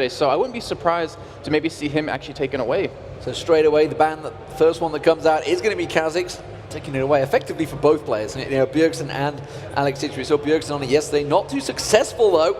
so I wouldn't be surprised to maybe see him actually taken away. So straight away, the ban, the first one that comes out is going to be Kha'Zix, taking it away effectively for both players. You know, Bjergsen and Alex Sitch. We saw Bjergsen on it yesterday, not too successful though.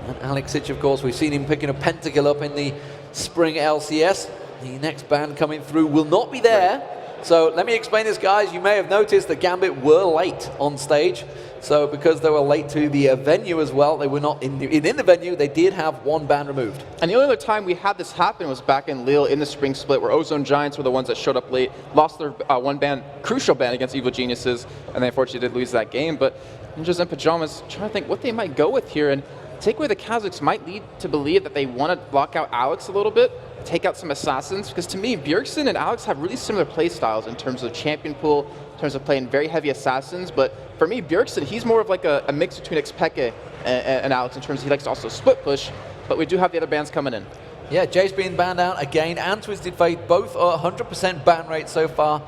And Alex Sitch, of course, we've seen him picking a pentakill up in the spring LCS. The next ban coming through will not be there. So let me explain this, guys. You may have noticed that Gambit were late on stage. So because they were late to the venue as well, they were not in the venue, they did have one ban removed. And the only other time we had this happen was back in Lille in the spring split, where Ozone Giants were the ones that showed up late, lost their one ban, crucial ban against Evil Geniuses, and they unfortunately did lose that game. But Ninjas and Pyjamas trying to think what they might go with here, and take away the Kha'Zix might lead to believe that they want to block out Alex a little bit, take out some assassins, because to me, Bjergsen and Alex have really similar play styles in terms of champion pool, in terms of playing very heavy assassins. But for me, Bjergsen, he's more of like a mix between Xpeke and Alex in terms of he likes to also split push, but we do have the other bans coming in. Yeah, Jace being banned out again, and Twisted Fate, both are 100% ban rate so far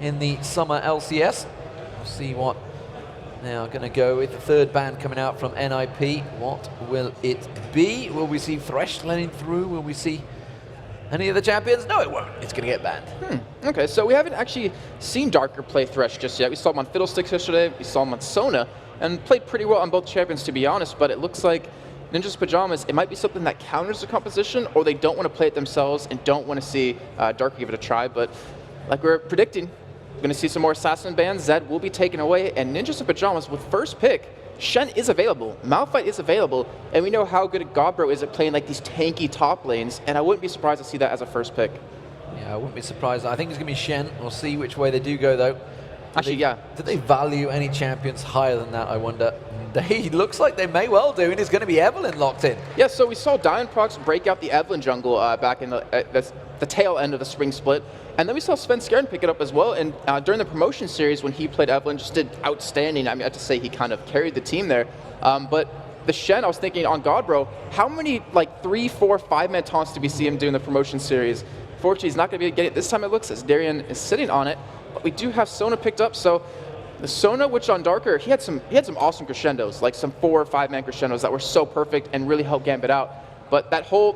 in the summer LCS. We'll see what now going to go with the third ban coming out from NIP. What will it be? Will we see Thresh letting through? Will we see any of the champions? No, it won't. It's going to get banned. Okay, so we haven't actually seen Darker play Thresh just yet. We saw him on Fiddlesticks yesterday, we saw him on Sona, and played pretty well on both champions, to be honest, but it looks like Ninja's Pyjamas, it might be something that counters the composition, or they don't want to play it themselves and don't want to see Darker give it a try. But like we were predicting, we're going to see some more Assassin bans. Zed will be taken away, and Ninjas and Pyjamas with first pick, Shen is available, Malphite is available, and we know how good Godbro is at playing like these tanky top lanes, and I wouldn't be surprised to see that as a first pick. Yeah, I wouldn't be surprised. I think it's going to be Shen. We'll see which way they do go, though. Actually, yeah. Do they value any champions higher than that, I wonder? They looks like they may well do, and it's going to be Evelynn locked in. Yeah, so we saw Diamondprox break out the Evelynn jungle back in the tail end of the spring split. And then we saw Sven Skjern pick it up as well, and during the promotion series when he played Evelynn, just did outstanding. I mean, I have to say he kind of carried the team there. But the Shen, I was thinking on Godbro, how many like 3, 4, 5-man taunts did we see him do in the promotion series? Fortunately, he's not going to be able to get it this time, it looks, as Darian is sitting on it. But we do have Sona picked up, so the Sona, which on Darker, he had some awesome crescendos, like some 4 or 5-man crescendos that were so perfect and really helped Gambit out. But that whole,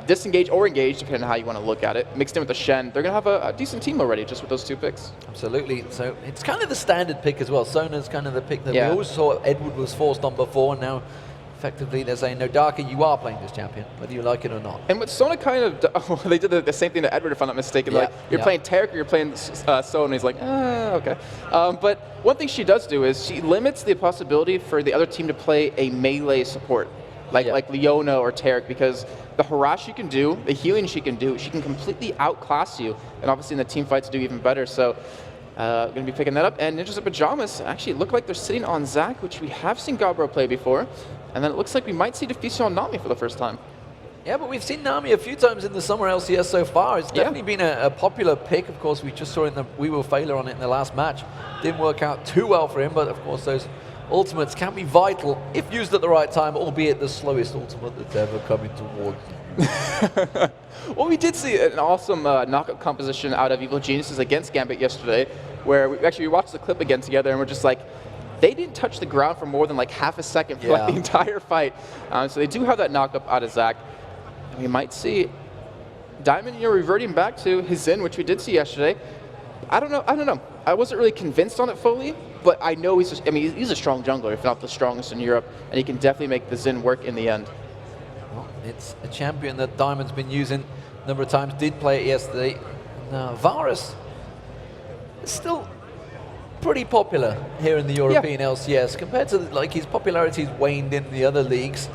disengage or engage, depending on how you want to look at it, mixed in with the Shen, they're going to have a decent team already just with those 2 picks. Absolutely. So it's kind of the standard pick as well. Sona's kind of the pick that we always saw Edward was forced on before, and now effectively they're saying, no, Darker, you are playing this champion, whether you like it or not. And what Sona kind of, they did the same thing to Edward, if I'm not mistaken. Like, you're playing Taric or you're playing Sona, and he's like, okay. But one thing she does do is she limits the possibility for the other team to play a melee support. Like Leona or Taric, because the harass she can do, the healing she can do, she can completely outclass you, and obviously in the team fights do even better. So going to be picking that up. And Ninjas in Pyjamas actually look like they're sitting on Zac, which we have seen Godbro play before, and then it looks like we might see Deficio on Nami for the first time. Yeah, but we've seen Nami a few times in the summer LCS so far. It's definitely been a popular pick. Of course, we just saw in the We Will Failure on it in the last match. Didn't work out too well for him, but of course those ultimates can be vital if used at the right time, albeit the slowest ultimate that's ever coming towards you. Well, we did see an awesome knockup composition out of Evil Geniuses against Gambit yesterday, where we watched the clip again together, and we're just like, they didn't touch the ground for more than like half a second for like the entire fight. So they do have that knockup out of Zac. And we might see Diamond, reverting back to his Zen, which we did see yesterday. I don't know. I wasn't really convinced on it fully, but I know he's a strong jungler, if not the strongest in Europe, and he can definitely make the Zen work in the end. Well, it's a champion that Diamond's been using a number of times, did play it yesterday. Now, Varus is still pretty popular here in the European LCS, compared to like his popularity's waned in the other leagues.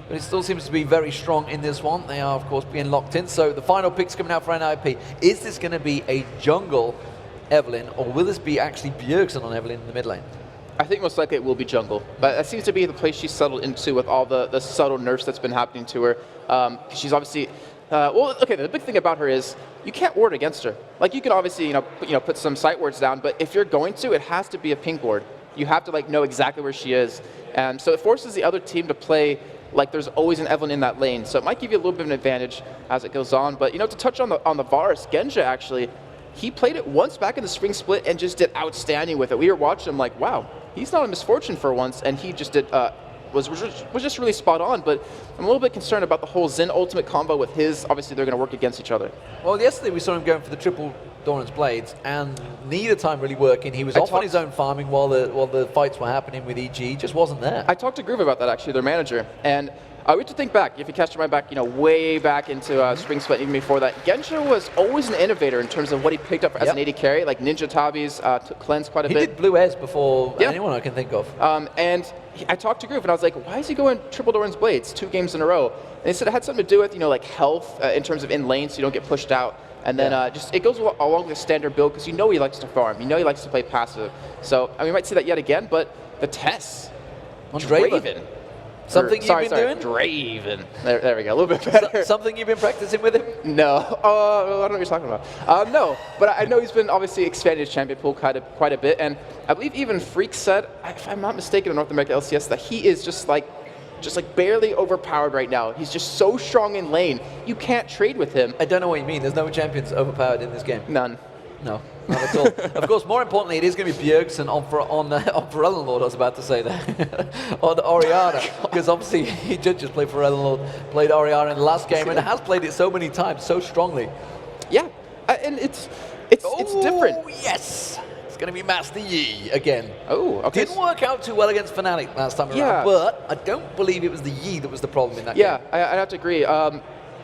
But it still seems to be very strong in this one. They are, of course, being locked in. So the final pick's coming out for NIP. Is this going to be a jungle Evelynn, or will this be actually Bjergsen on Evelynn in the mid lane? I think most likely it will be jungle. But that seems to be the place she's settled into with all the subtle nerfs that's been happening to her. She's obviously... the big thing about her is you can't ward against her. Like, you can obviously, put some sight wards down, but if you're going to, it has to be a pink ward. You have to, know exactly where she is. And so it forces the other team to play like there's always an Evelynn in that lane. So it might give you a little bit of an advantage as it goes on. But, to touch on the Varus, Genja actually, he played it once back in the spring split and just did outstanding with it. We were watching him like, wow, he's not a misfortune for once, and he just did was just really spot on, but I'm a little bit concerned about the whole Zen ultimate combo with his. Obviously, they're going to work against each other. Well, yesterday we saw him going for the triple Doran's Blades, and neither time really working. He was off on his own farming while the fights were happening with EG. He just wasn't there. I talked to Groove about that, actually, their manager, and I went to think back, if you cast your mind back, way back into Spring Split, even before that, Gensha was always an innovator in terms of what he picked up as an AD carry, like Ninja Tabis, took cleanse quite a bit. He did Blue Ez before anyone I can think of. And I talked to Groove, and I was like, why is he going triple Doran's Blades 2 games in a row? And he said it had something to do with, like health in terms of in lane, so you don't get pushed out. And then just it goes along with the standard build, because he likes to farm. He likes to play passive. So we might see that yet again, but the tests on Draven. Something you've been doing? Draven. There we go, a little bit better. Something you've been practicing with him? No. I don't know what you're talking about. No, but I know he's been obviously expanding his champion pool quite a bit, and I believe even Freak said, if I'm not mistaken, in North America LCS, that he is just like barely overpowered right now. He's just so strong in lane. You can't trade with him. I don't know what you mean. There's no champions overpowered in this game. None. No, not at all. Of course, more importantly, it is going to be Bjergsen on Forellenlord, I was about to say that, on Orianna, because obviously he did just play Forellenlord, played Orianna in the last game, and has played it so many times, so strongly. Yeah, and it's different. Oh, yes! It's going to be Master Yi again. Oh, okay. Didn't work out too well against Fnatic last time around, but I don't believe it was the Yi that was the problem in that game. Yeah, I'd have to agree.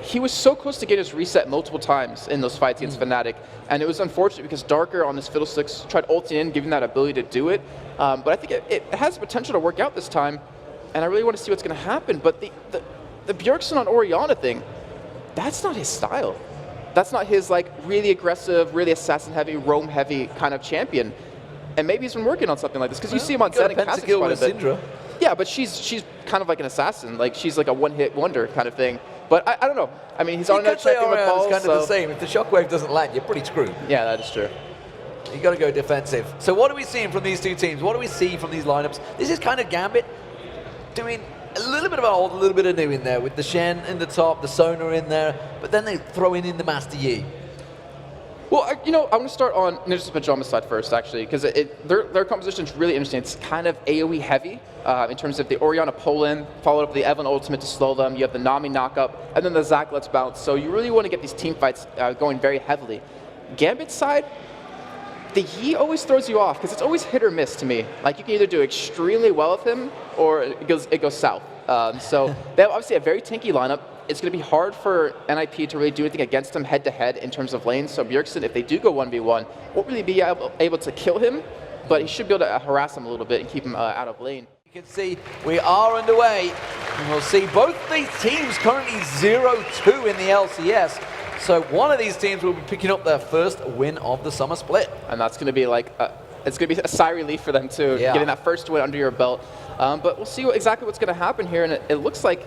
He was so close to getting his reset multiple times in those fights against Fnatic, and it was unfortunate because Darker on his Fiddlesticks tried ulting in, giving that ability to do it. But I think it has potential to work out this time, and I really want to see what's going to happen. But the Bjergsen on Orianna thing, that's not his style. That's not his really aggressive, really assassin-heavy, roam-heavy kind of champion. And maybe he's been working on something like this, because you see him on setting Kha'Zix quite a bit. Syndra. Yeah, but she's kind of like an assassin. She's like a one-hit wonder kind of thing. But I don't know. I mean, he's on that champion with balls. It's kind of the same. If the shockwave doesn't land, you're pretty screwed. Yeah, that is true. You got to go defensive. So what are we seeing from these two teams? What do we see from these lineups? This is kind of Gambit doing a little bit of old, a little bit of new in there, with the Shen in the top, the Sonar in there, but then they throw in the Master Yi. Well, I'm going to start on Ninja's Pyjamas side first, actually, because their composition is really interesting. It's kind of AoE heavy in terms of the Orianna pull-in, followed up with the Evan ultimate to slow them. You have the Nami knock-up, and then the Zac Let's Bounce. So you really want to get these team fights going very heavily. Gambit's side, the Yi always throws you off, because it's always hit or miss to me. You can either do extremely well with him, or it goes south. So they have obviously a very tanky lineup. It's going to be hard for NIP to really do anything against him head-to-head in terms of lanes. So Bjergsen, if they do go 1v1, won't really be able to kill him, but he should be able to harass him a little bit and keep him out of lane. You can see we are underway, and we'll see both these teams currently 0-2 in the LCS. So one of these teams will be picking up their first win of the summer split. And that's going to be it's going to be a sigh of relief for them too, getting that first win under your belt. But we'll see exactly what's going to happen here, and it looks like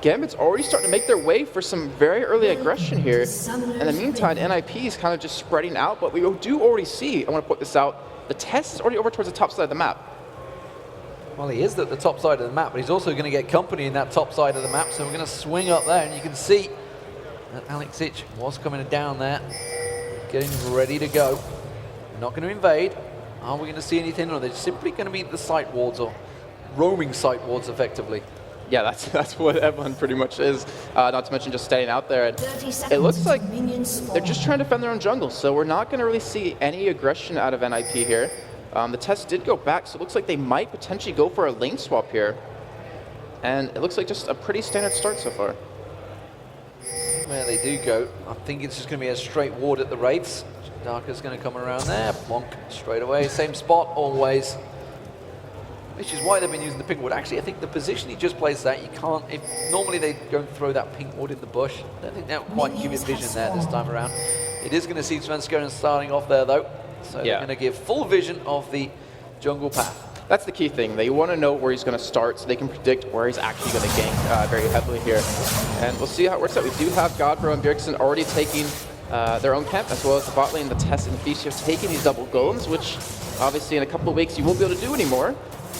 Gambit's already starting to make their way for some very early aggression here. In the meantime, NIP is kind of just spreading out, but we do already see, I want to point this out, the test is already over towards the top side of the map. Well, he is at the top side of the map, but he's also going to get company in that top side of the map, so we're going to swing up there, and you can see that Alexic was coming down there, getting ready to go. Not going to invade. Are we going to see anything, or they're simply going to be the site wards, or roaming site wards effectively? Yeah, that's what everyone pretty much is, not to mention just staying out there. And it looks like they're just trying to defend their own jungle, so we're not going to really see any aggression out of NIP here. The test did go back, so it looks like they might potentially go for a lane swap here. And it looks like just a pretty standard start so far. Where they do go, I think it's just going to be a straight ward at the Wraiths. Darker's going to come around there, plonk straight away, same spot always. Which is why they've been using the pink ward. Actually, I think the position he just plays that, you can't, if normally they go and throw that pink ward in the bush, I don't think that will quite give you vision there this time around. It is going to see Svenskeren starting off there though, so they're going to give full vision of the jungle path. That's the key thing. They want to know where he's going to start so they can predict where he's actually going to gank very heavily here. And we'll see how it works out. We do have Godbro and Bjergsen already taking their own camp, as well as the bot lane, the Test and the Theseus taking these double golems, which obviously in a couple of weeks you won't be able to do anymore.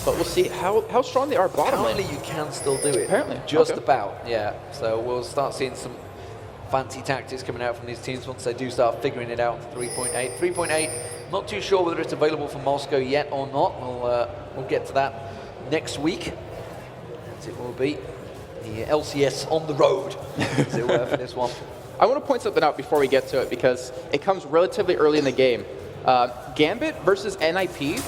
But we'll see how strong they are bottom lane. Apparently you can still do it. Apparently. Just about, yeah. So we'll start seeing some fancy tactics coming out from these teams once they do start figuring it out. 3.8. 3.8, not too sure whether it's available for Moscow yet or not. We'll get to that next week. as it will be the LCS on the road, as it were, for this one. I want to point something out before we get to it because it comes relatively early in the game. Gambit versus NIP,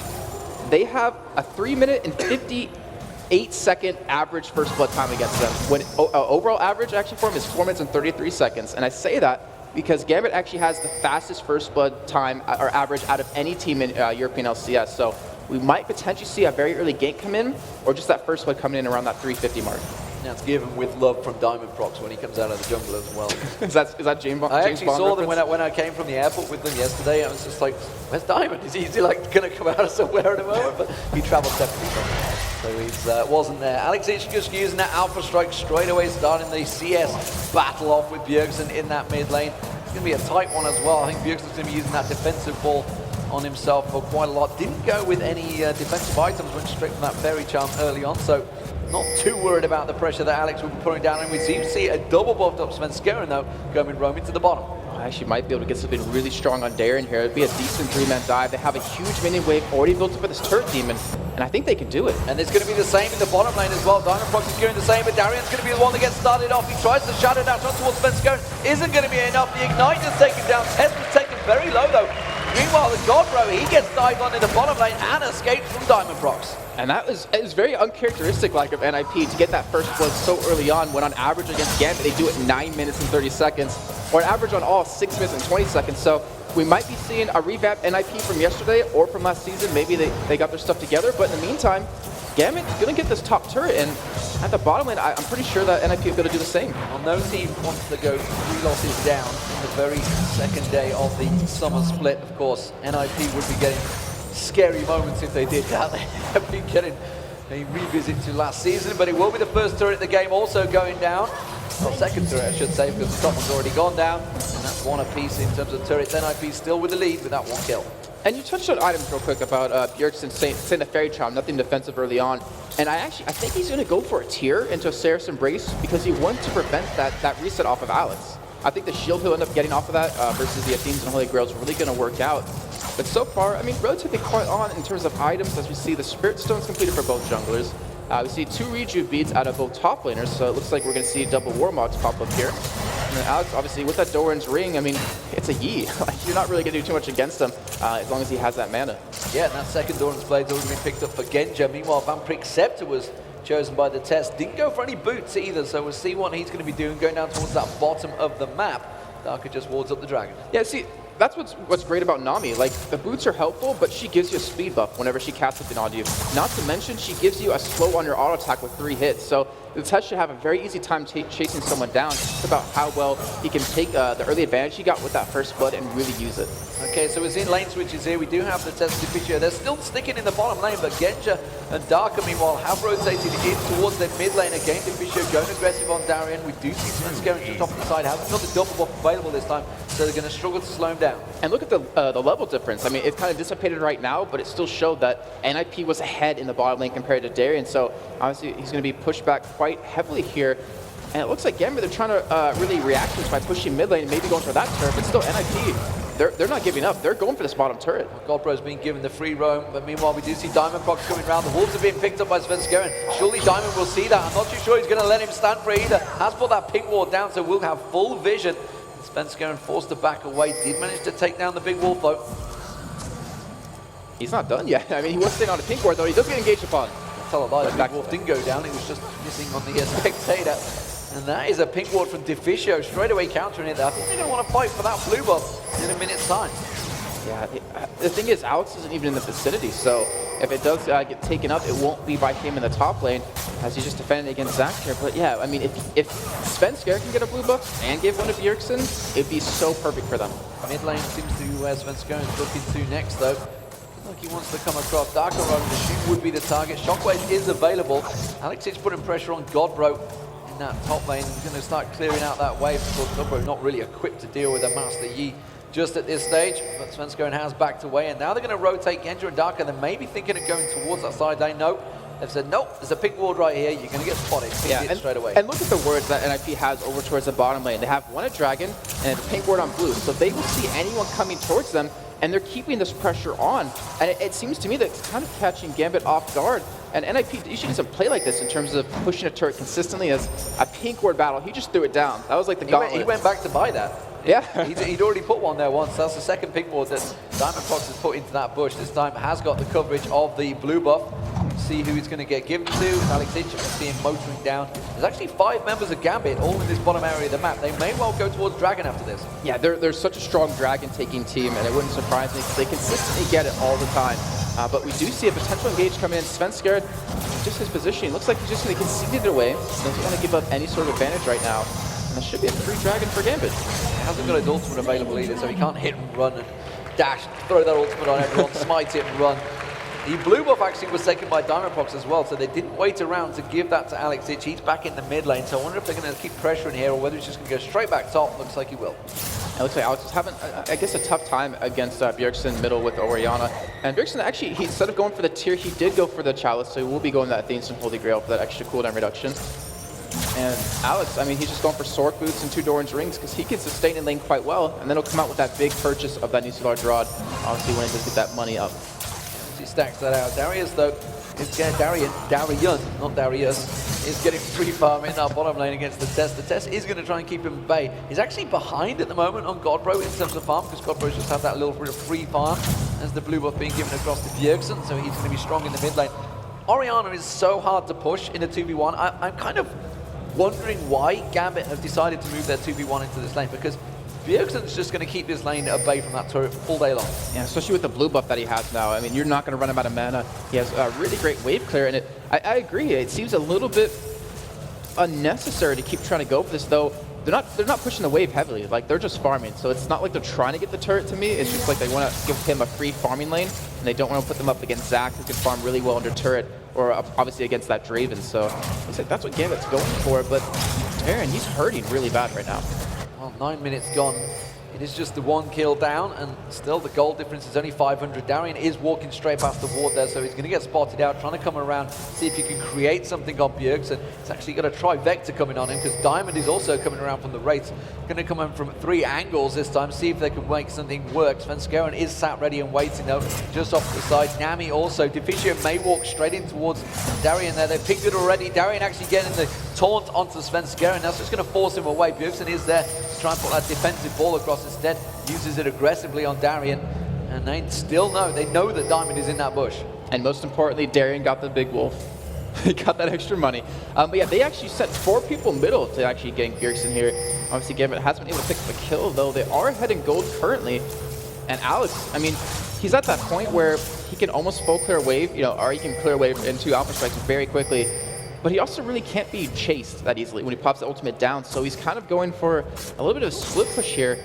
they have a 3-minute and 58-second average first blood time against them. When overall average actually for them is 4 minutes and 33 seconds. And I say that because Gambit actually has the fastest first blood time or average out of any team in European LCS. So we might potentially see a very early gank come in, or just that first blood coming in around that 350 mark. That's given with love from Diamond Prox when he comes out of the jungle as well. Is that James Bond? I actually saw them when I came from the airport with them yesterday. I was just like, where's Diamond? Is he like going to come out of somewhere in a moment? But he travelled separately from me, so he wasn't there. Alex just using that Alpha Strike straight away, starting the CS battle off with Bjergsen in that mid lane. It's going to be a tight one as well. I think Bjergsen's going to be using that defensive ball on himself for quite a lot. Didn't go with any defensive items, went straight from that Fairy Charm early on, so not too worried about the pressure that Alex will be putting down. And we seem to see a double buffed up Svenskeren though, going roaming to the bottom. I actually might be able to get something really strong on Darien here. It'd be a decent 3-man dive. They have a huge minion wave already built up for this turret demon, and I think they can do it. And it's going to be the same in the bottom lane as well. Diamond Prox is doing the same, but Darien's going to be the one that gets started off. He tries to shadow dash on towards Svenskeren. Isn't going to be enough. The Ignite is taken down. Test was taken very low though. Meanwhile, the Godbro, he gets dived on in the bottom lane and escapes from Diamond Prox. And it was very uncharacteristic like of NIP to get that first blood so early on, when on average against Gambit they do it 9 minutes and 30 seconds, or on average on all 6 minutes and 20 seconds. So we might be seeing a revamped NIP from yesterday or from last season. Maybe they got their stuff together, but in the meantime, Gambit's going to get this top turret, and at the bottom lane, I'm pretty sure that NIP is going to do the same. Well, no team wants to go 3 losses down on the very second day of the summer split. Of course, NIP would be getting scary moments if they did that. They have been getting a revisit to last season, but it will be the first turret of the game also going down. Well, second turret, I should say, because the top one's already gone down, and that's one apiece in terms of turrets. NIP still with the lead with that 1 kill. And you touched on items real quick about Bjergsen saying the Fairy Charm, nothing defensive early on. And I think he's going to go for a tier into a Saracen Brace because he wants to prevent that reset off of Alex. I think the shield he'll end up getting off of that versus the Athenes and Holy Grail is really going to work out. But so far, I mean, relatively quite on in terms of items, as we see the Spirit Stone's completed for both junglers. We see 2 Rejuve beads out of both top laners, so it looks like we're going to see double Warmogs pop up here. And then Alex, obviously, with that Doran's Ring, I mean, it's a Yi. You're not really going to do too much against him as long as he has that mana. Yeah, and that second Doran's Blade's already been picked up for Genja. Meanwhile, Vampiric Scepter was chosen by the test. Didn't go for any boots either, so we'll see what he's going to be doing, going down towards that bottom of the map. Darker just wards up the dragon. Yeah, see, that's what's great about Nami. Like, the boots are helpful, but she gives you a speed buff whenever she casts something on you. Not to mention, she gives you a slow on your auto attack with 3 hits. So the test should have a very easy time chasing someone down. It's about how well he can take the early advantage he got with that first blood and really use it. Okay, so we're seeing lane switches here. We do have the test Deficio. They're still sticking in the bottom lane, but Genja and Darker, meanwhile, have rotated in towards their mid lane again. Deficio going aggressive on Darien. We do see Svenskeren just off the side. Haven't got the double buff available this time, so they're going to struggle to slow him down. And look at the level difference. I mean, it's kind of dissipated right now, but it still showed that NIP was ahead in the bottom lane compared to Darien. So obviously, he's going to be pushed back quite heavily here. And it looks like Gambit, they're trying to really react to this by pushing mid lane and maybe going for that turret, but still NIP, they're not giving up. They're going for this bottom turret. Godbro's being given the free roam, but meanwhile we do see Diamond Prox coming around. The Wolves are being picked up by Svenskeren. Surely Diamond will see that. I'm not too sure he's going to let him stand for it either. Has put that pink ward down, so we'll have full vision. Svenskeren forced to back away. Did manage to take down the big wolf though. He's not done yet. I mean, he was sitting on a pink ward though. He does get engaged upon. Tell a lie, the big wolf didn't go down. It was just missing on the spectator. And that is a pink ward from Deficio, straight away countering it there. I think they're going to want to fight for that blue buff in a minute's time. Yeah, the thing is, Alex isn't even in the vicinity, so if it does get taken up, it won't be by him in the top lane, as he's just defending against Zach here. But yeah, I mean, if Svenskeren can get a blue buff and give one to Bjergsen, it'd be so perfect for them. Mid lane seems to be where Svenskeren's looking to next, though. Look, he wants to come across. Darker Road, the shoot would be the target. Shockwave is available. Alex is putting pressure on Godbro in that top lane. He's going to start clearing out that wave. Of course, Godbro not really equipped to deal with a Master Yi just at this stage, but Svenskeren has backed away, and now they're going to rotate Genja and Darker. They may be thinking of going towards that side lane. Nope. They've said, nope, there's a pink ward right here. You're going to get spotted. Yeah, straight away. And look at the wards that NIP has over towards the bottom lane. They have one at Dragon and a pink ward on blue. So they will see anyone coming towards them. and they're keeping this pressure on. And it seems to me that it's kind of catching Gambit off guard. And NIP usually doesn't play like this in terms of pushing a turret consistently. As a pink ward battle, he just threw it down. That was like the gauntlet. He went back to buy that. Yeah. He'd already put one there once. That's the second pink ward that Diamond Fox has put into that bush. This time has got the coverage of the blue buff. See who he's going to get given to. Alex Ich, you can see him motoring down. There's actually 5 members of Gambit all in this bottom area of the map. They may well go towards Dragon after this. Yeah, they're such a strong dragon-taking team, and it wouldn't surprise me because they consistently get it all the time. But we do see a potential engage coming in. Svenskeren, just his positioning, looks like he's just going to concede it away. Doesn't want to give up any sort of advantage right now. And that should be a free dragon for Gambit. He hasn't got his ultimate available either, so he can't hit and run and dash, throw that ultimate on everyone, smite it and run. The blue buff actually was taken by Diamond Fox as well, so they didn't wait around to give that to Alex Ich. He's back in the mid lane, so I wonder if they're going to keep pressuring here or whether he's just going to go straight back top. Looks like he will. It looks like Alex is having, I guess, a tough time against Bjergsen middle with Orianna. And Bjergsen actually, instead of going for the tier, he did go for the chalice, so he will be going that Athena's and Holy Grail for that extra cooldown reduction. And Alex, I mean, he's just going for Sork Boots and 2 Doran's Rings because he can sustain in lane quite well, and then he'll come out with that big purchase of that new large rod, obviously when he does get that money up. He stacks that out. Darius, though, is getting Darius, is getting free farm in that bottom lane against the Test. The Test is going to try and keep him at bay. He's actually behind at the moment on Godbro in terms of farm because Godbro's just had that little bit of free farm as the blue buff being given across to Bjergsen, so he's going to be strong in the mid lane. Orianna is so hard to push in a 2v1. I'm kind of wondering why Gambit have decided to move their 2v1 into this lane because Bjergsen's just going to keep this lane at bay from that turret all day long. Yeah, especially with the blue buff that he has now. I mean, you're not going to run him out of mana. He has a really great wave clear, and I agree. It seems a little bit unnecessary to keep trying to go for this, though. They're not pushing the wave heavily. Like, they're just farming. So it's not like they're trying to get the turret to me. It's just like they want to give him a free farming lane, and they don't want to put them up against Zac, who can farm really well under turret, or obviously against that Draven. So looks like that's what Gambit's going for. But Darren, he's hurting really bad right now. Well, 9 minutes gone. It is just the 1 kill down, and still the goal difference is only 500. Darian is walking straight past the ward there, so he's going to get spotted out, trying to come around, see if he can create something on Bjergsen. He's actually got a trifecta coming on him, because Diamond is also coming around from the Wraiths. Going to come in from 3 angles this time, see if they can make something work. Svenskeren is sat ready and waiting, though, just off to the side. Nami also. Deficio may walk straight in towards Darian there. They've picked it already. Darian actually getting the taunt onto Svenskeren. That's just going to force him away. Bjergsen is there to try and put that defensive ball across instead. Uses it aggressively on Darian, and they still know. They know that Diamond is in that bush. And most importantly, Darian got the big wolf. He got that extra money. But yeah, they actually sent 4 people middle to actually getting Bjergsen here. Obviously, Gambit hasn't been able to pick up a kill, though. They are ahead in gold currently. And Alex, I mean, he's at that point where he can almost full clear wave, you know, or he can clear wave into Alpha Strikes very quickly. But he also really can't be chased that easily when he pops the ultimate down. So he's kind of going for a little bit of a split push here.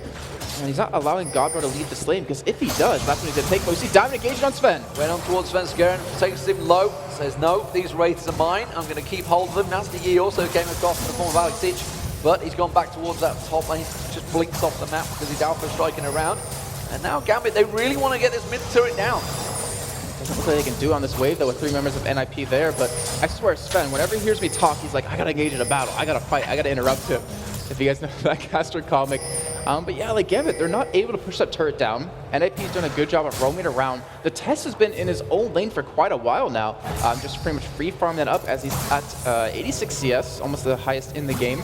And he's not allowing Godbro to lead this lane, because if he does, that's when he's going to take. We see Diamond engaged on Sven. Went on towards Svenskeren, takes him low, says, no, these Wraiths are mine. I'm going to keep hold of them. Nasty Yi also came across in the form of Alex Ich, but he's gone back towards that top lane. Just blinks off the map because he's Alpha striking around. And now Gambit, they really want to get this mid turret down. Doesn't look like they can do on this wave, though, with 3 members of NIP there, but I swear, Sven, whenever he hears me talk, he's like, I gotta engage in a battle, I gotta fight, I gotta interrupt him. If you guys know that caster comic. But yeah, like Gambit, they're not able to push that turret down. NIP's done a good job of roaming around. The Test has been in his own lane for quite a while now, just pretty much free farming that up as he's at 86 CS, almost the highest in the game,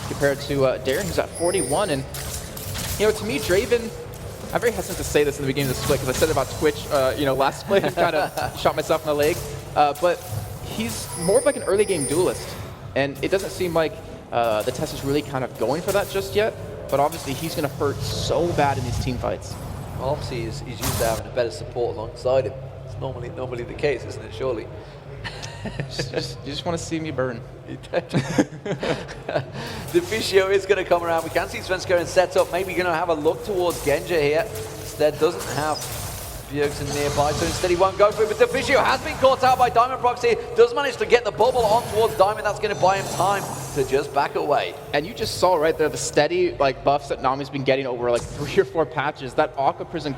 compared to Darren, who's at 41. And, you know, to me, Draven, I'm very hesitant to say this in the beginning of the split because I said it about Twitch, you know, last split and kind of shot myself in the leg. But he's more of like an early game duelist, and it doesn't seem like the Test is really kind of going for that just yet. But obviously, he's going to hurt so bad in these team fights. Well, obviously, he's used to having a better support alongside him. It's normally the case, isn't it? Surely. you just want to see me burn. Deficio is going to come around. We can see Svenskeren set up. Maybe going to have a look towards Genja here. Instead, doesn't have Bjergsen nearby, so instead he won't go for it. But Deficio has been caught out by Diamond Proxy. Does manage to get the bubble on towards Diamond. That's going to buy him time to just back away. And you just saw right there the steady like buffs that Nami's been getting over like 3 or 4 patches. That Aqua Prison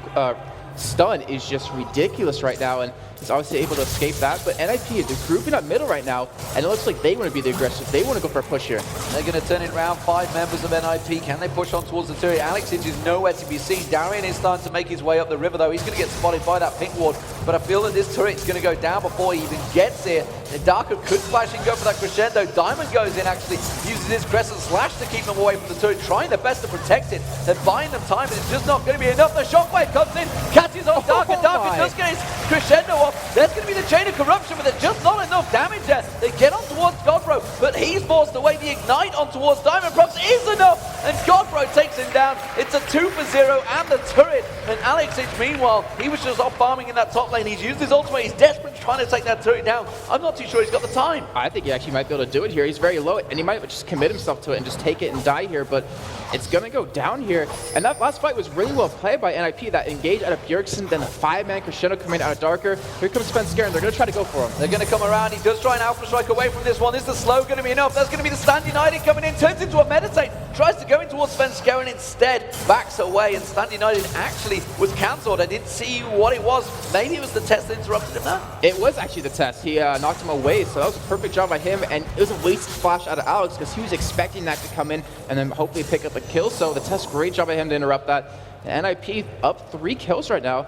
stun is just ridiculous right now, and he's obviously able to escape that. But NIP, they're grouping up middle right now, and it looks like they want to be the aggressive. They want to go for a push here. They're going to turn it around. 5 members of NIP. Can they push on towards the turret? Alexich is nowhere to be seen. Darian is starting to make his way up the river, though. He's going to get spotted by that pink ward, but I feel that this turret is going to go down before he even gets here. And Darko could flash and go for that crescendo. Diamond goes in, actually uses his crescent slash to keep them away from the turret, trying their best to protect it. They're buying them time, but it's just not going to be enough. The shockwave comes in, catches on Darko. Darko does get his crescendo off. There's going to be the chain of corruption, but there's just not enough damage there. They get on towards Godbro, but he's forced away. The ignite on towards Diamond Prox is enough, and Godbro takes him down. It's a 2 for 0 and the turret. And Alexich, meanwhile, he was just off farming in that top lane. He's used his ultimate. He's desperate trying to take that turret down. I'm not too sure he's got the time. I think he actually might be able to do it here. He's very low, and he might just commit himself to it and just take it and die here, but it's going to go down here. And that last fight was really well played by NIP. That engage out of Bjergsen, then the 5-man crescendo coming out of Darker. Here comes Sven Skaren. They're going to try to go for him. They're going to come around. He does try an Alpha Strike away from this one. Is the slow going to be enough? That's going to be the Stand United coming in. Turns into a Meditate. Tries to go in towards Sven Skaren instead. Backs away, and Stand United actually was cancelled. I didn't see what it was. Maybe it was the test that interrupted him now. It was actually the test. He knocked him away, so that was a perfect job by him, and it was a wasted flash out of Alex because he was expecting that to come in and then hopefully pick up a kill. So the test, great job by him to interrupt that. And NIP up 3 kills right now,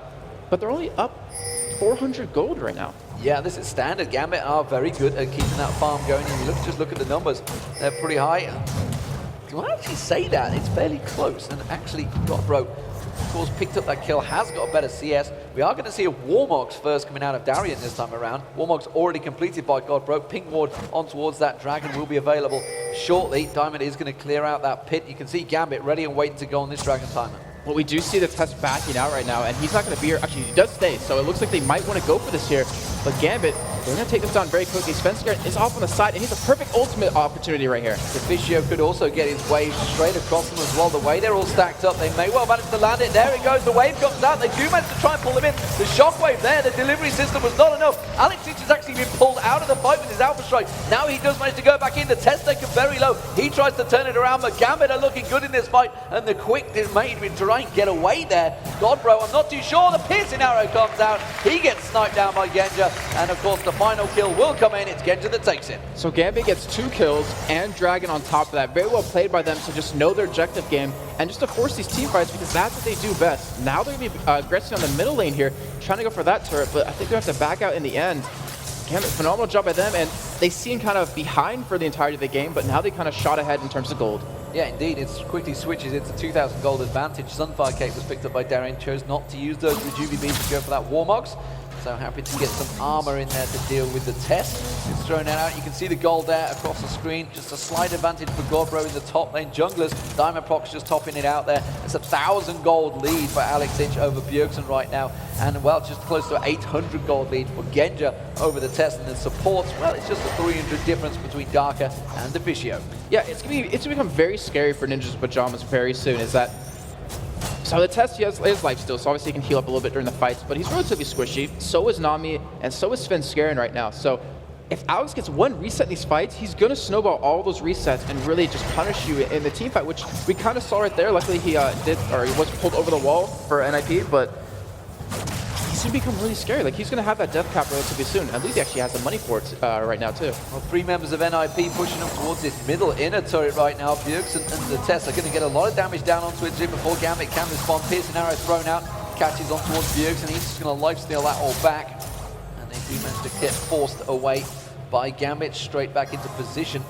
but they're only up 400 gold right now. Yeah, this is standard. Gambit are very good at keeping that farm going, and you just look at the numbers. They're pretty high. Do I actually say that? It's fairly close, and actually Godbro, of course, picked up that kill, has got a better CS. We are going to see a Warmogs first coming out of Darian this time around. Warmogs already completed by Godbro. Pink ward on towards that dragon will be available shortly. Diamond is going to clear out that pit. You can see Gambit ready and waiting to go on this dragon timer. Well, we do see the test backing out right now, and he's not going to be here. Actually, he does stay, so it looks like they might want to go for this here. But Gambit, they're going to take this down very quickly. Spencer is off on the side, and he's a perfect ultimate opportunity right here. Defisio could also get his wave straight across them as well. The way they're all stacked up, they may well manage to land it. There it goes. The wave comes out. They do manage to try and pull him in. The shockwave there, the delivery system was not enough. Alexich has actually been pulled out of the fight with his Alpha Strike. Now he does manage to go back in. The test taken very low. He tries to turn it around, but Gambit are looking good in this fight, and the quick is made to try and get away there. Godbro, I'm not too sure. The piercing arrow comes out. He gets sniped down by Genja, and of course the final kill will come in. It's Genja that takes it. So Gambit gets 2 kills and Dragon on top of that. Very well played by them to just know their objective game and just to force these team fights because that's what they do best. Now they're going to be aggressing on the middle lane here, trying to go for that turret, but I think they have to back out in the end. Gambit, phenomenal job by them, and they seem kind of behind for the entirety of the game, but now they kind of shot ahead in terms of gold. Yeah, indeed. It quickly switches. It's a 2,000 gold advantage. Sunfire Cape was picked up by Darian. Chose not to use those Rejuvi beams to go for that Warmogs. So happy to get some armor in there to deal with the test. It's thrown that out. You can see the gold there across the screen. Just a slight advantage for Godbro in the top lane. Junglers, Diamond Prox just topping it out there. It's a 1,000 gold lead for Alexich over Bjergsen right now. And well, just close to 800 gold lead for Genja over the test. And then supports, well, it's just a 300 difference between Darker and Defisio. Yeah, it's gonna become very scary for Ninjas Pyjamas very soon. Is that so? The test, he has his life still, so obviously he can heal up a little bit during the fights, but he's relatively squishy. So is Nami, and so is Sven Skaren right now. So if Alex gets 1 reset in these fights, he's going to snowball all those resets and really just punish you in the team fight, which we kind of saw right there. Luckily he he was pulled over the wall for NIP, but he's going to become really scary. Like, he's going to have that death cap relatively soon. I believe he actually has the money for it right now, too. Well, 3 members of NIP pushing up towards this middle inner turret right now. Bjergsen and the test are going to get a lot of damage down onto it before Gambit can respond. Piercing arrow thrown out, catches on towards Bjergsen. He's just going to lifesteal that all back. And they do manage to get forced away by Gambit straight back into position.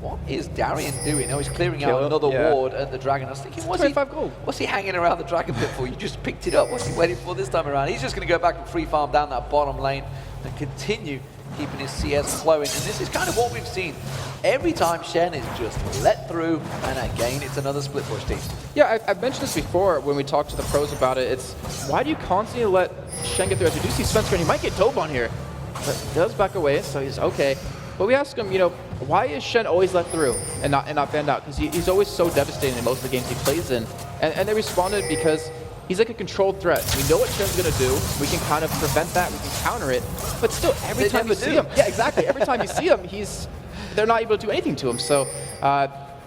What is Darian doing? Oh, he's clearing out another ward at the dragon. I was thinking, what's he hanging around the dragon pit for? You just picked it up. What's he waiting for this time around? He's just going to go back and free farm down that bottom lane and continue keeping his CS flowing. And this is kind of what we've seen. Every time Shen is just let through, and again, it's another split push team. Yeah, I've mentioned this before when we talked to the pros about it. It's why do you constantly let Shen get through? As we do see Spencer, and he might get dove on here, but he does back away, so he's okay. But we asked him, why is Shen always let through and not banned out? Because he's always so devastating in most of the games he plays in. And they responded because he's like a controlled threat. We know what Shen's going to do. We can kind of prevent that. We can counter it. But still, every time you see him, yeah, exactly. Every time you see him, they're not able to do anything to him. So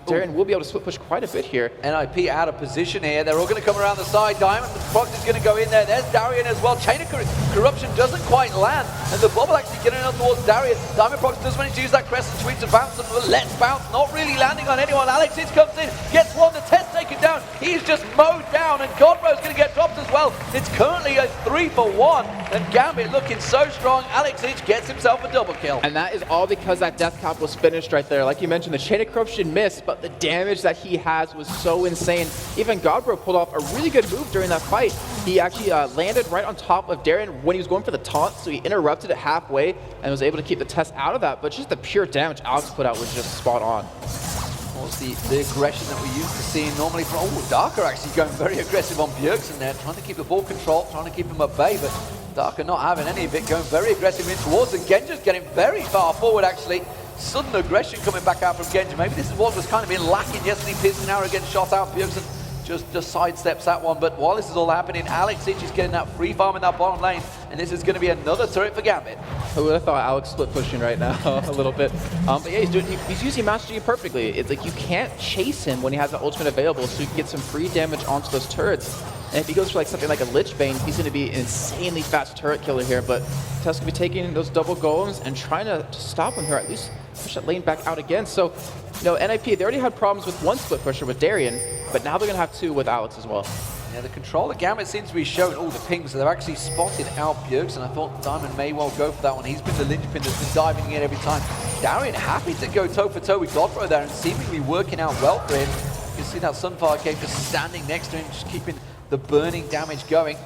Darien will be able to split push quite a bit here. NIP out of position here. They're all going to come around the side. Diamond Prox is going to go in there. There's Darien as well. Chain of Corruption doesn't quite land. And the bubble actually getting up towards Darien. Diamond Prox does manage to use that crescent sweep to bounce him. Let's bounce. Not really landing on anyone. Alex Hitch comes in. Gets one. The test taken down. He's just mowed down. And Godbro's going to get dropped as well. It's currently a 3-for-1. And Gambit looking so strong. Alex Hitch gets himself a double kill. And that is all because that death cap was finished right there. Like you mentioned, the Chain of Corruption missed, but the damage that he has was so insane. Even Godbro pulled off a really good move during that fight. He actually landed right on top of Darien when he was going for the taunt, so he interrupted it halfway and was able to keep the test out of that. But just the pure damage Alex put out was just spot on. What's the aggression that we're used to seeing normally from... Oh, Darker actually going very aggressive on Bjergsen there, trying to keep the ball control, trying to keep him at bay, but Darker not having any of it, going very aggressive in towards, and Genja's getting very far forward actually. Sudden aggression coming back out from Genja. Maybe this is what was kind of been lacking yesterday. Piercing arrow getting shot out. Bjergsen just sidesteps that one. But while this is all happening, Alex Hitch is getting that free farm in that bottom lane. And this is going to be another turret for Gambit. I would have thought Alex split pushing right now a little bit. But yeah, he's using Master Yi perfectly. It's like you can't chase him when he has the ultimate available, so you can get some free damage onto those turrets. And if he goes for like something like a Lich Bane, he's going to be an insanely fast turret killer here. But Tess going to be taking those double golems and trying to stop him here, at least push that lane back out again. So, you know, NIP, they already had problems with one split pusher with Darien, but now they're going to have two with Alex as well. Yeah, the control that Gambit seems to be showing all the pings, so they've actually spotted out Bjergsen. I thought Diamond may well go for that one. He's been the linchpin that's been diving in every time. Darien happy to go toe-for-toe with Godbro there and seemingly working out well for him. You can see that Sunfire Cave just standing next to him, just keeping the burning damage going.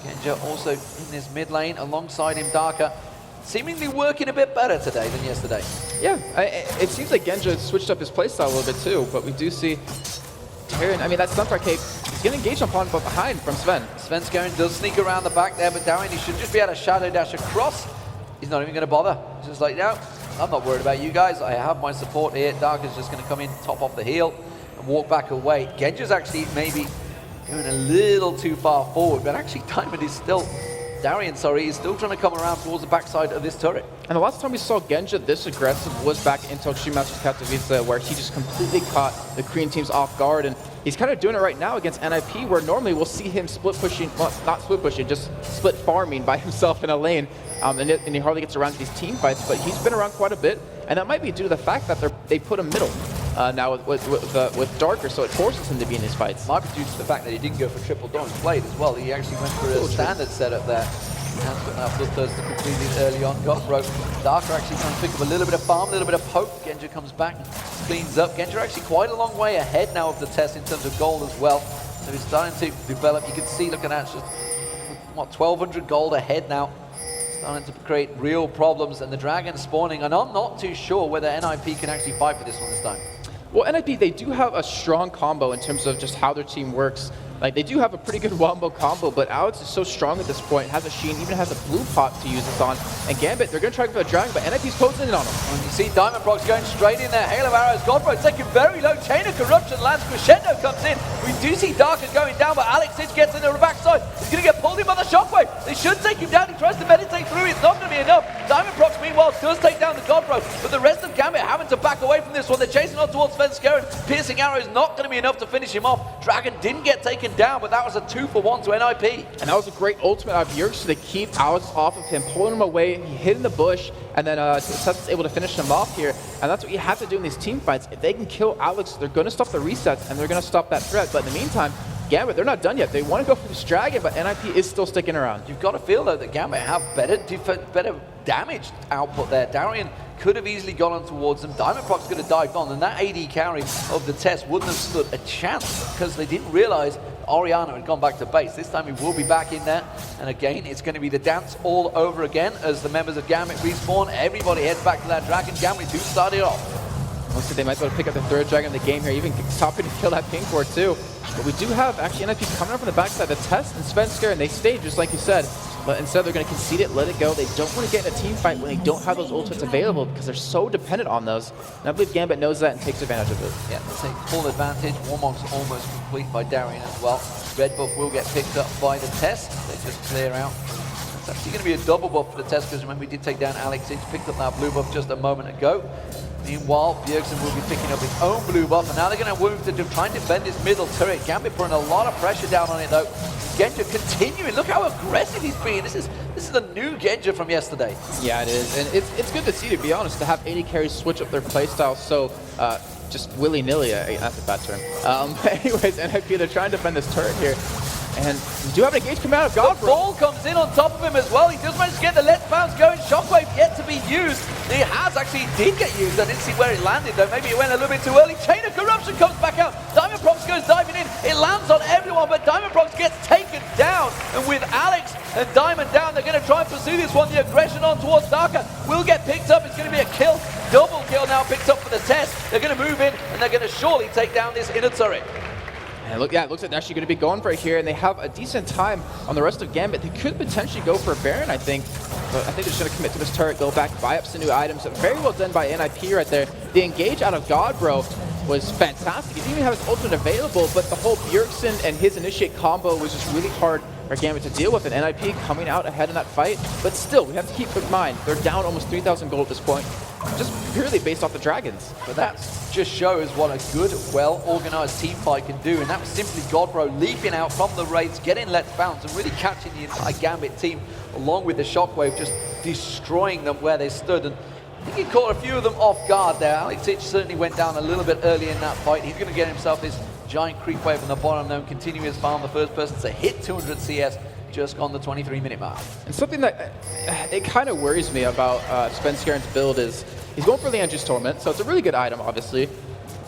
Genja also in this mid lane alongside him, Darker. Seemingly working a bit better today than yesterday. Yeah, it seems like Genja switched up his playstyle a little bit too, but we do see Darien, I mean, that Sunfire Cave, he's getting engaged upon but behind from Sven. Sven Skaren does sneak around the back there, but Darien, he should just be able to shadow dash across. He's not even going to bother. He's just like, no, I'm not worried about you guys. I have my support here. Darker's just going to come in, top off the heel, and walk back away. Genja's actually maybe going a little too far forward, but actually Diamond is still... Darien, sorry, is still trying to come around towards the backside of this turret. And the last time we saw Genja this aggressive was back in Extreme Masters Katowice, where he just completely caught the Korean teams off guard. And he's kind of doing it right now against NIP, where normally we'll see him split pushing, well, not split pushing, just split farming by himself in a lane. And he hardly gets around to these team fights, but he's been around quite a bit. And that might be due to the fact that they put him middle now with Darker, so it forces him to be in these fights. Might be due to the fact that he didn't go for triple dodge blade as well. He actually went for a standard setup there. Has got that Bloodthirster completed early on. Godbro. Darker actually trying to pick up a little bit of farm, a little bit of poke. Genja comes back, cleans up. Genja actually quite a long way ahead now of the test in terms of gold as well. So he's starting to develop. You can see, looking at just, what, 1,200 gold ahead now. Starting to create real problems, and the dragon spawning, and I'm not too sure whether NIP can actually fight for this one this time. Well, NIP, they do have a strong combo in terms of just how their team works. Like, they do have a pretty good wombo combo, but Alex is so strong at this point, has a Sheen, even has a blue pot to use this on. And Gambit, they're going to try for a dragon, but NIP's closing in on him. And you see Diamond Prox going straight in there. Hail of arrows. Godbro taking very low. Chain of Corruption lands. Crescendo comes in. We do see Darker going down, but Alex Hitch gets into the backside. He's going to get pulled in by the shockwave. They should take him down. He tries to meditate through. It's not going to be enough. Diamond Prox, meanwhile, does take down the Godbro, but the rest of Gambit having to back away from this one. They're chasing on towards Sven Skaren. Piercing arrow is not going to be enough to finish him off. Dragon didn't get taken down, but that was a 2-for-1 to NIP. And that was a great ultimate out of Bjergsen to keep Alex off of him, pulling him away. He hid in the bush, and then Seth was able to finish him off here. And that's what you have to do in these team fights. If they can kill Alex, they're going to stop the resets, and they're going to stop that threat. But in the meantime, Gambit, they're not done yet. They want to go for this dragon, but NIP is still sticking around. You've got to feel, though, that Gambit have better damage output there. Darien could have easily gone on towards them. Diamond Prox could have dived on, and that AD carry of the test wouldn't have stood a chance because they didn't realize Orianna had gone back to base. This time he will be back in there, and again, it's going to be the dance all over again as the members of Gambit respawn. Everybody heads back to that dragon. Gambit do start it off. Looks like they might be able to pick up the third dragon of the game here, even stopping to kill that pink ward too. But we do have actually NIP coming up from the backside. The test and Sven Skaren, they stayed just like you said. But instead they're going to concede it, let it go. They don't want to get in a team fight when they don't have those ultimates available because they're so dependent on those. And I believe Gambit knows that and takes advantage of it. Yeah, they take full advantage. Warmog's almost complete by Darien as well. Red buff will get picked up by the test. They just clear out. It's actually going to be a double buff for the test, because remember, we did take down Alex H, picked up that blue buff just a moment ago. Meanwhile, Bjergsen will be picking up his own blue buff, and now they're going to move to try and defend this middle turret. Gambit putting a lot of pressure down on it, though. Genja continuing. Look how aggressive he's being. This is the new Genja from yesterday. Yeah, it is, and it's good to see, to be honest, to have AD carries switch up their playstyle so just willy-nilly. That's a bad term. Anyways, NIP, they're trying to defend this turret here. And we do have an engage coming out of God, The ball comes in on top of him as well. He does manage to get the Let's Bounce going. Shockwave yet to be used. He did get used. I didn't see where it landed, though. Maybe it went a little bit too early. Chain of Corruption comes back out. Diamond Prox goes diving in. It lands on everyone, but Diamond Prox gets taken down. And with Alex and Diamond down, they're going to try and pursue this one. The aggression on towards Darker will get picked up. It's going to be a kill. Double kill now picked up for the test. They're going to move in, and they're going to surely take down this inner turret. And look, yeah, it looks like they're actually going to be going for it here, and they have a decent time on the rest of Gambit. They could potentially go for a Baron, I think. But I think they're just going to commit to this turret, go back, buy up some new items. Very well done by NIP right there. The engage out of God, bro, was fantastic. He didn't even have his ultimate available, but the whole Bjergsen and his initiate combo was just really hard for Gambit to deal with, and NIP coming out ahead in that fight. But still, we have to keep in mind, they're down almost 3,000 gold at this point, just purely based off the Dragons. But that just shows what a good, well-organized team fight can do, and that was simply Godbro leaping out from the raids, getting Let's Bounce, and really catching the entire Gambit team, along with the Shockwave, just destroying them where they stood. And I think he caught a few of them off guard there. Alex Ich certainly went down a little bit early in that fight. He's going to get himself this giant creep wave on the bottom now and continue his farm. The first person to hit 200 CS just on the 23-minute mark. And something that it kind of worries me about Svenskjæren's build is he's going for the Andrew's Torment, so it's a really good item, obviously.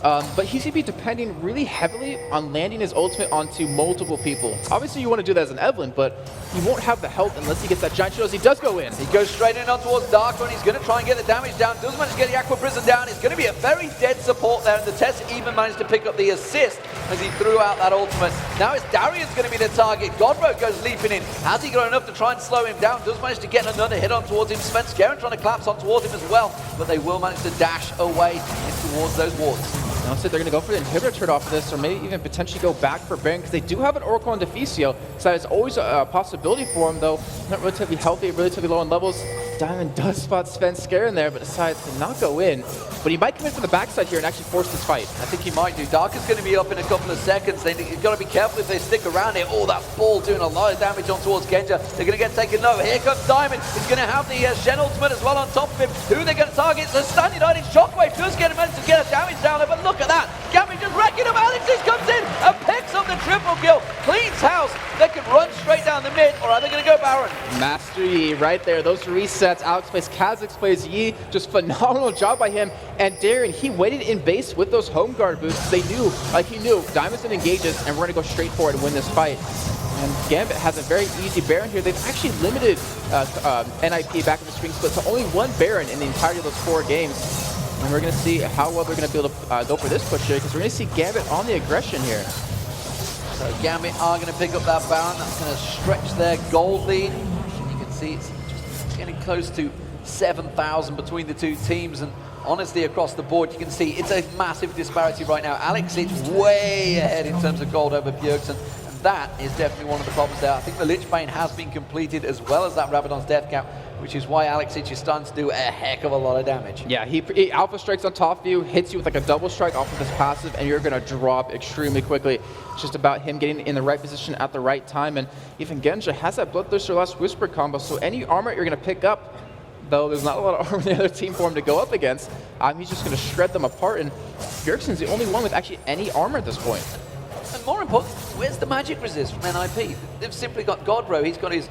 But he's going to be depending really heavily on landing his ultimate onto multiple people. Obviously, you want to do that as an Evelyn, but he won't have the health unless he gets that giant shield, as he does go in. He goes straight in on towards Darko, and he's going to try and get the damage down. Does manage to get the Aqua Prison down. It's going to be a very dead support there, and the Test even managed to pick up the assist as he threw out that ultimate. Now it's Darian's going to be the target. Godbro goes leaping in. Has he got enough to try and slow him down? Does manage to get another hit on towards him. Svenskjæren trying to collapse on towards him as well, but they will manage to dash away in towards those wards. Now, so they're going to go for the inhibitor turret off of this, or maybe even potentially go back for Baron, because they do have an Oracle and Deficio, so it's always a possibility for him, though. Not relatively healthy, relatively low on levels. Diamond does spot Svenskjæren there, but decides to not go in. But he might come in from the backside here and actually force this fight. I think he might do. Darker's going to be up in a couple of seconds. You've got to be careful if they stick around here. Oh, that ball doing a lot of damage on towards Genja. They're going to get taken low. Here comes Diamond. He's going to have the Shen ultimate as well on top of him. Who are they going to target? The standing on his Shockwave does get him to get a damage down there, but look at that. Gambit just wrecking him. Alexis comes in and picks up the triple kill. Cleans house. They can run straight down the mid, or are they going to go Baron? Master Yi right there. Those resets. Alex plays Kha'Zix, plays Yi. Just phenomenal job by him. And Darren, he waited in base with those home guard boosts. They knew, he knew, Diamond's and engages, and we're going to go straight forward and win this fight. And Gambit has a very easy Baron here. They've actually limited NIP back in the spring split to only one Baron in the entirety of those 4 games. And we're going to see how well they're going to be able to go for this push here, because we're going to see Gambit on the aggression here. So Gambit are going to pick up that Baron. That's going to stretch their gold lead. You can see it's just getting close to 7,000 between the two teams. And honestly, across the board, you can see it's a massive disparity right now. Alex is way ahead in terms of gold over Bjergsen. That is definitely one of the problems there. I think the Lich Bane has been completed, as well as that Rabadon's Death Cap, which is why Alex Ich is starting to do a heck of a lot of damage. Yeah, he alpha strikes on top of you, hits you with like a double strike off of his passive, and you're going to drop extremely quickly. It's just about him getting in the right position at the right time, and even Genja has that Bloodthirster Last Whisper combo, so any armor you're going to pick up, though there's not a lot of armor in the other team for him to go up against, he's just going to shred them apart, and Bjergsen's the only one with actually any armor at this point. And more important, where's the magic resist from NIP? They've simply got Godbro, he's got his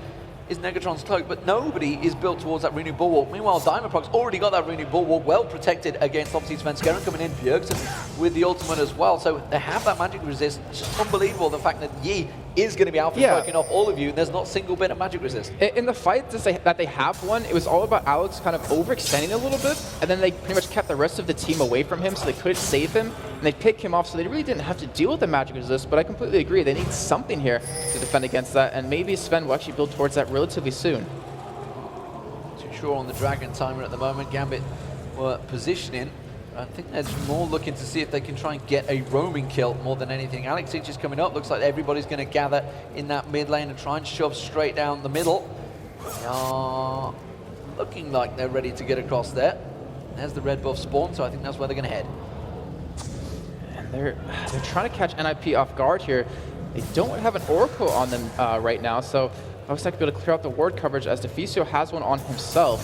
Negatron's cloak, but nobody is built towards that Runu Bulwark. Meanwhile, Diamond Prox already got that Runu Bulwark well protected against obviously Svenskjæren coming in, Bjergsen with the ultimate as well. So they have that magic resist. It's just unbelievable the fact that Yi is going to be alpha striking off all of you, and there's not a single bit of magic resist. In the fight that they have won, it was all about Alex kind of overextending a little bit, and then they pretty much kept the rest of the team away from him so they couldn't save him, and they picked him off, so they really didn't have to deal with the magic resist, but I completely agree. They need something here to defend against that, and maybe Sven will actually build towards that relatively soon. Too sure on the Dragon timer at the moment. Gambit were positioning. I think they're more looking to see if they can try and get a roaming kill more than anything. Alex Ich is coming up. Looks like everybody's going to gather in that mid lane and try and shove straight down the middle. They are looking like they're ready to get across there. There's the red buff spawn, so I think that's where they're going to head. And they're trying to catch NIP off guard here. They don't have an Oracle on them right now, so looks like they'll be able to clear out the ward coverage as Deficio has one on himself.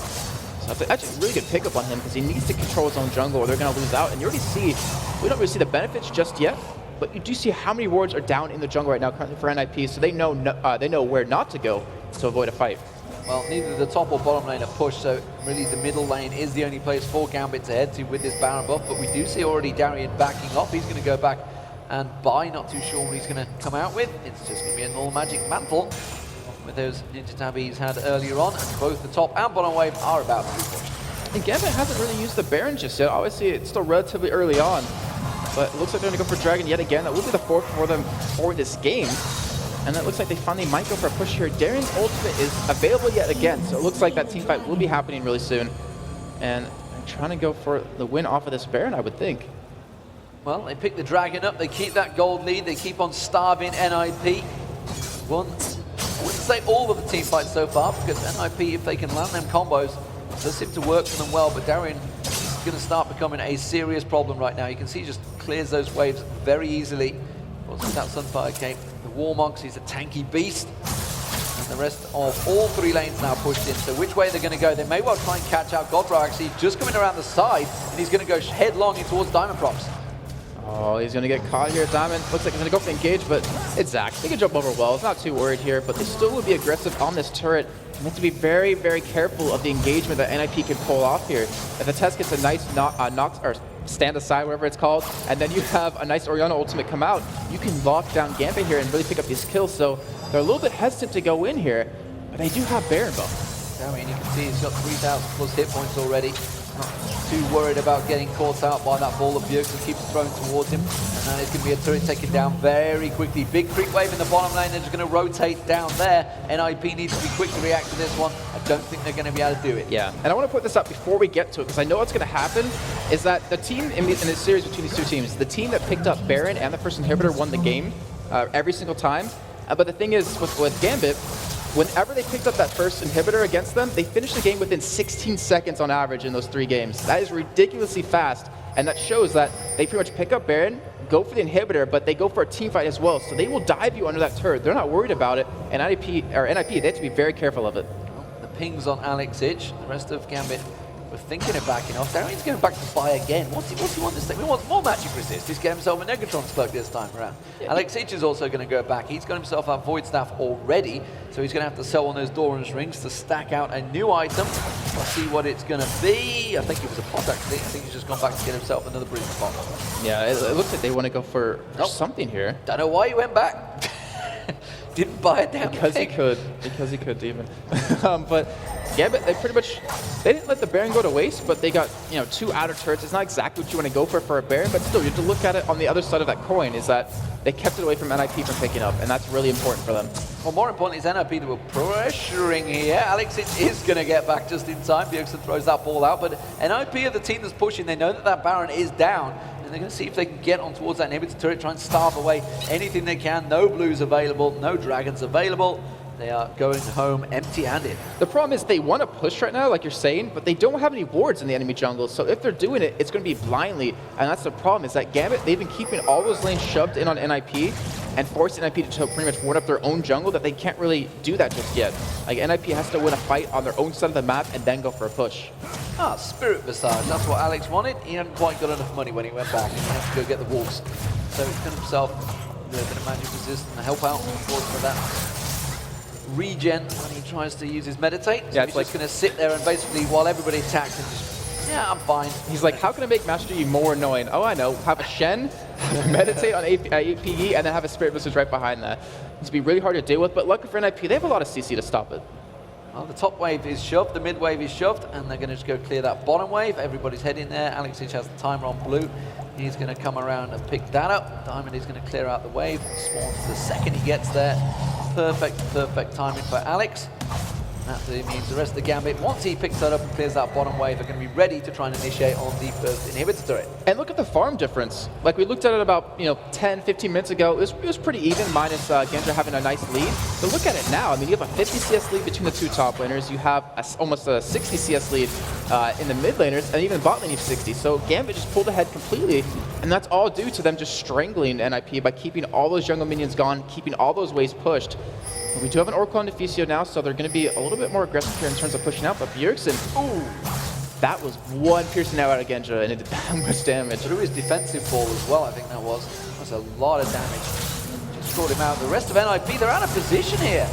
So that's actually a really good pickup on him because he needs to control his own jungle or they're going to lose out. And you already see, we don't really see the benefits just yet, but you do see how many wards are down in the jungle right now currently for NIP, so they know where not to go to avoid a fight. Well, neither the top or bottom lane are pushed, so really the middle lane is the only place for Gambit to head to with this Baron buff, but we do see already Darian backing off. He's going to go back and buy, not too sure what he's going to come out with. It's just going to be a normal magic mantle with those ninja tab he's had earlier on, and both the top and bottom wave are about to be pushed. And Gambit hasn't really used the Baron just yet. Obviously, it's still relatively early on, but it looks like they're going to go for Dragon yet again. That will be the fourth for them for this game. And it looks like they finally might go for a push here. Darian's ultimate is available yet again, so it looks like that team fight will be happening really soon. And they're trying to go for the win off of this Baron, I would think. Well, they pick the Dragon up, they keep that gold lead, they keep on starving NIP. I wouldn't say all of the team fights so far, because NIP, if they can land them combos, does seem to work for them well, but Darian is going to start becoming a serious problem right now. You can see he just clears those waves very easily. Also, that Sunfire Cape, the Warmogs, he's a tanky beast. And the rest of all three lanes now pushed in. So which way they're going to go? They may well try and catch out Godra, actually, just coming around the side, and he's going to go headlong in towards Diamond Props. Oh, he's going to get caught here. Diamond looks like he's going to go for the engage, but it's Zach. He can jump over well. It's not too worried here, but they still will be aggressive on this turret. You have to be very, very careful of the engagement that NIP can pull off here. If the test gets a nice knock or stand aside, whatever it's called, and then you have a nice Orianna ultimate come out, you can lock down Gambit here and really pick up these kills. So they're a little bit hesitant to go in here, but they do have Baron buff. I mean, you can see he's got 3,000 plus hit points already. Not too worried about getting caught out by that ball of Bjergsen keeps throwing towards him. And now it's going to be a turret taken down very quickly. Big creep wave in the bottom lane. They're just going to rotate down there. NIP needs to be quick to react to this one. I don't think they're going to be able to do it. Yeah, and I want to put this up before we get to it, because I know what's going to happen is that the team in this series between these two teams, the team that picked up Baron and the first inhibitor won the game every single time. But the thing is, with Gambit, whenever they picked up that first inhibitor against them, they finished the game within 16 seconds on average in those 3 games. That is ridiculously fast, and that shows that they pretty much pick up Baron, go for the inhibitor, but they go for a team fight as well. So they will dive you under that turret. They're not worried about it, and NIP, they have to be very careful of it. The pings on Alex Ich, the rest of Gambit were thinking of backing off. Darian's going back to buy again. What's he want this thing? He wants more magic resist. He's getting himself a Negatron's cloak this time around. Yeah. Alex Ich is also going to go back. He's got himself a Void Staff already, so he's going to have to sell on those Doran's rings to stack out a new item. Let's see what it's going to be. I think it was a pot, actually. I think he's just gone back to get himself another breathing pot. Yeah, it looks like they want to go for something here. Don't know why he went back. Didn't buy it down. Because he could, even. But Gambit, they didn't let the Baron go to waste, but they got 2 outer turrets. It's not exactly what you want to go for a Baron, but still, you have to look at it on the other side of that coin, is that they kept it away from NIP from picking up, and that's really important for them. Well, more importantly, is NIP that were pressuring here. Alex is going to get back just in time. Bjergsen throws that ball out, but NIP are the team that's pushing. They know that Baron is down, and they're going to see if they can get on towards that inhibitor turret, try and starve away anything they can. No blues available, no dragons available. They are going home empty-handed. The problem is they want to push right now, like you're saying, but they don't have any wards in the enemy jungle. So if they're doing it, it's going to be blindly. And that's the problem, is that Gambit, they've been keeping all those lanes shoved in on NIP and forcing NIP to pretty much ward up their own jungle, that they can't really do that just yet. Like, NIP has to win a fight on their own side of the map and then go for a push. Ah, Spirit Visage. That's what Alex wanted. He hadn't quite got enough money when he went back. He had to go get the wolves. So he's done himself a bit of magic resist and help out, of course, for that regen when he tries to use his meditate. So yeah, he's just going to sit there and basically, while everybody attacks, and just, yeah, I'm fine. He's like, how can I make Master Yi more annoying? Oh, I know. Have a Shen, meditate on APE, and then have a Spirit Visage right behind that. It's be really hard to deal with, but luckily for NIP, they have a lot of CC to stop it. Well, the top wave is shoved, the mid wave is shoved, and they're going to just go clear that bottom wave. Everybody's heading there. Alex Ich has the timer on blue. He's going to come around and pick that up. Diamond is going to clear out the wave. Swarms the second he gets there. Perfect timing for Alex. That means the rest of the Gambit, once he picks that up and clears that bottom wave, they're going to be ready to try and initiate on the first inhibitor turret. And look at the farm difference. Like we looked at it about 10, 15 minutes ago. It was pretty even, minus Gendra having a nice lead. But look at it now. I mean, you have a 50 CS lead between the two top laners. You have almost a 60 CS lead in the mid laners, and even bot lane you have 60. So Gambit just pulled ahead completely, and that's all due to them just strangling NIP by keeping all those jungle minions gone, keeping all those waves pushed. We do have an Oracle on Deficio now, so they're going to be a little bit more aggressive here in terms of pushing out. But Bjergsen, ooh, that was one piercing out of Gendra, and it did that much damage. Through his defensive fall as well, I think that was. That's a lot of damage. Just caught him out. The rest of NIP, they're out of position here.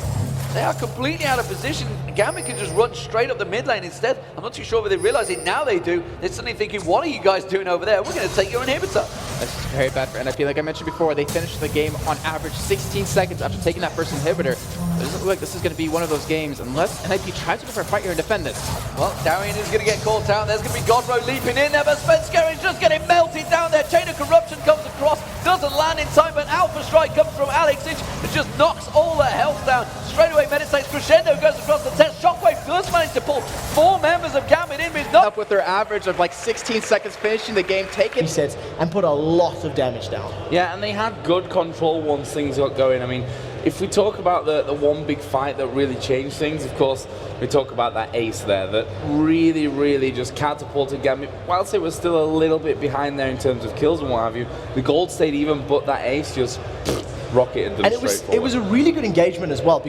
They are completely out of position. Gambit can just run straight up the mid lane instead. I'm not too sure if they realize it. Now they do. They're suddenly thinking, what are you guys doing over there? We're going to take your inhibitor. That's very bad for NIP. Like I mentioned before, they finished the game on average 16 seconds after taking that first inhibitor. It doesn't look like this is going to be one of those games unless NIP tries to go for a fight here and defend this. Well, Darian is going to get caught out. There's going to be Godro leaping in there, but Svenskeren is just getting melted down there. Chain of Corruption comes across, doesn't land in time, but Alpha Strike comes from Alex Itch. It just knocks all their health down. Straight away meditates. Crescendo goes across the test. Shockwave does manage to pull 4 members of Gambit in, but not up with their average of like 16 seconds finishing the game, taken sets and put a lot of damage down. Yeah, and they had good control once things got going. I mean, if we talk about the one big fight that really changed things, of course, we talk about that ace there that really, really just catapulted Gambit. Whilst it was still a little bit behind there in terms of kills and what have you, the gold stayed even, but that ace just rocketed them And straight it was a really good engagement as well.